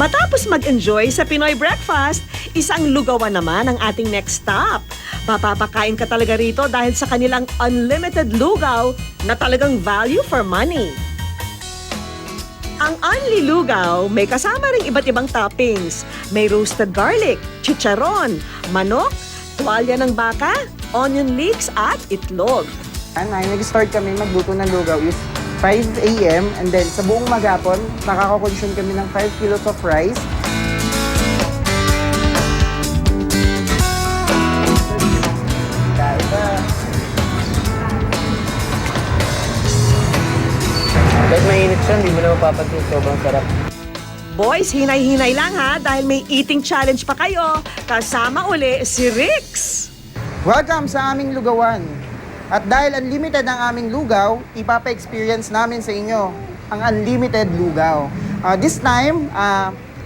Matapos mag-enjoy sa Pinoy breakfast, isang lugawan naman ang ating next stop. Mapapakain ka talaga rito dahil sa kanilang unlimited lugaw na talagang value for money. Ang Unli Lugaw may kasama ring iba't ibang toppings. May roasted garlic, chicharon, manok, tuwalya ng baka, onion leeks at itlog. Nag-start kami magluto ng lugaw is 5 a.m. and then sa buong maghapon, nakaka-consume kami ng 5 kilos of rice. Kahit mainit siya, hindi mo na mapapansin. Sobrang sarap. Boys, hinay-hinay lang ha dahil may eating challenge pa kayo. Kasama uli si Rix. Welcome sa aming lugawan. At dahil unlimited ang aming lugaw, ipapa-experience namin sa inyo ang unlimited lugaw. This time,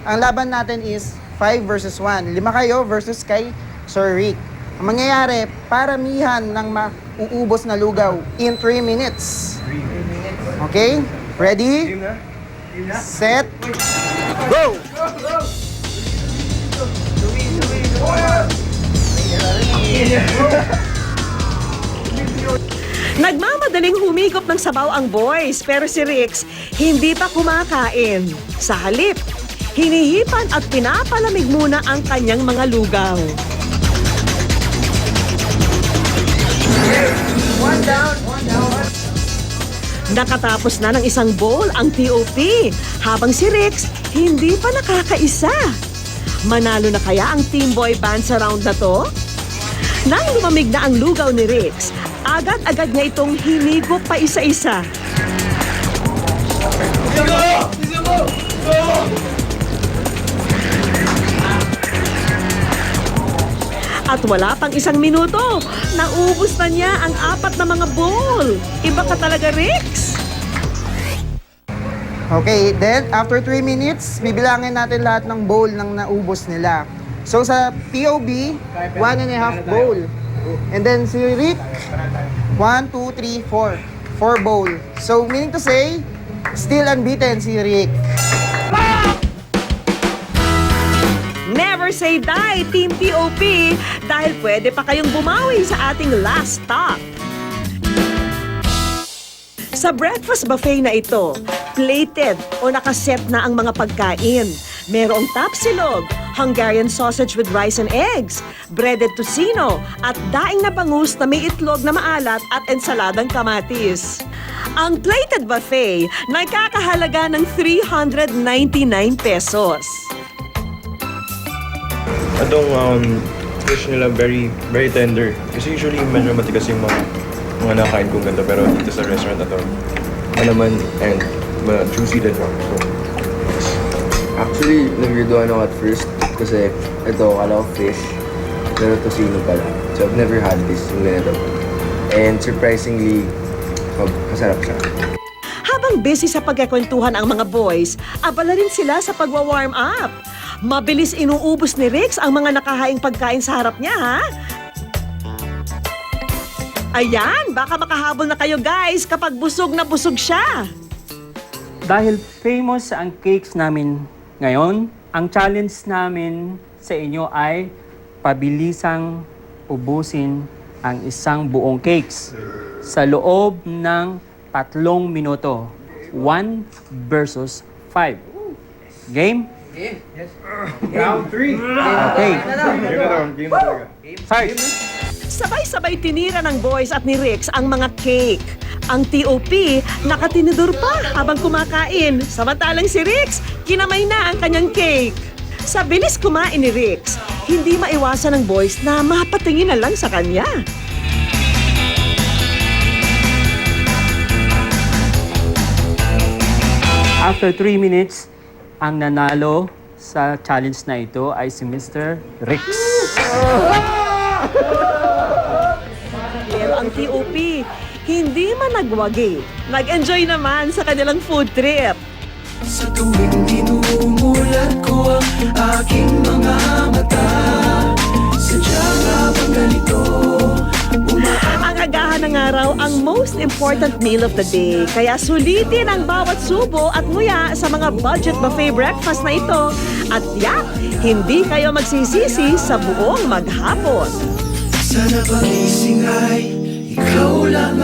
ang laban natin is 5 versus 1. 5 kayo versus kay Sir Rick. Ang mangyayari, paramihan ng mauubos na lugaw in 3 minutes. Okay? Ready? Set. Go! Nagmamadaling humigop ng sabaw ang boys pero si Rix hindi pa kumakain. Sa halip, hinihipan at pinapalamig muna ang kanyang mga lugaw. One down. Nakatapos na ng isang bowl ang TOP habang si Rix hindi pa nakakaisa. Manalo na kaya ang Team Boy Band sa round na to? Nang lumamig na ang lugaw ni Rix, agad-agad niya itong hinigop pa isa-isa. At wala pang isang minuto, naubos na niya ang 4 na mga bowl. Iba ka talaga, Rix! Okay, then after 3 minutes, bibilangin natin lahat ng bowl ng naubos nila. So sa POB, 1.5 bowl. And then si Rick, 1, 2, 3, 4. 4 bowl. So meaning to say, still unbeaten si Rick. Never say die, Team TOP, dahil pwede pa kayong bumawi sa ating last stop. Sa breakfast buffet na ito, plated o nakaset na ang mga pagkain. Merong tapsilog, Hungarian sausage with rice and eggs, breaded tocino, at daing na bangus na may itlog na maalat at ensaladang kamatis. Ang plated buffet nagkakahalaga ng 399 pesos. Itong fish nila very tender. Kasi usually medyo matigas yung mga nakain kong ganda. Pero dito sa restaurant na to, malaman and juicy din. So, Actually, nag-weirdoan ako at first kasi ito, akala ko fish, pero tocino pala. So I've never had this yung ganito. And surprisingly, masarap siya. Habang busy sa pagkakwentuhan ang mga boys, abala rin sila sa pagwa-warm up. Mabilis inuubos ni Rix ang mga nakahaing pagkain sa harap niya, ha? Ayan, baka makahabol na kayo guys kapag busog na busog siya. Dahil famous ang cakes namin ngayon, ang challenge namin sa inyo ay pabilisang ubusin ang isang buong cakes sa loob ng 3 minuto. 1 versus 5. Game? round 3! Okay. Game na talaga. Start! Sabay-sabay tinira ng boys at ni Rix ang mga cake. Ang TOP nakatinidor pa habang kumakain. Samantalang si Rix, kinamay na ang kanyang cake. Sa bilis kumain ni Rix, hindi maiwasan ng boys na mapatingin na lang sa kanya. After 3 minutes, ang nanalo sa challenge na ito ay si Mr. Rix. Pero ang TOP, hindi man nagwagi. Nag-enjoy naman sa kanilang food trip. Sa tuwing dinumulat ko ang aking mga mata, sadya nga bang ganito? Ang agahan Baka na nga raw ang most important meal of the day. Kaya sulitin ang bawat subo at nguya sa mga budget buffet breakfast na ito. At yak, hindi kayo magsisisi sa buong maghapon. Sana pagising ay ikaw lang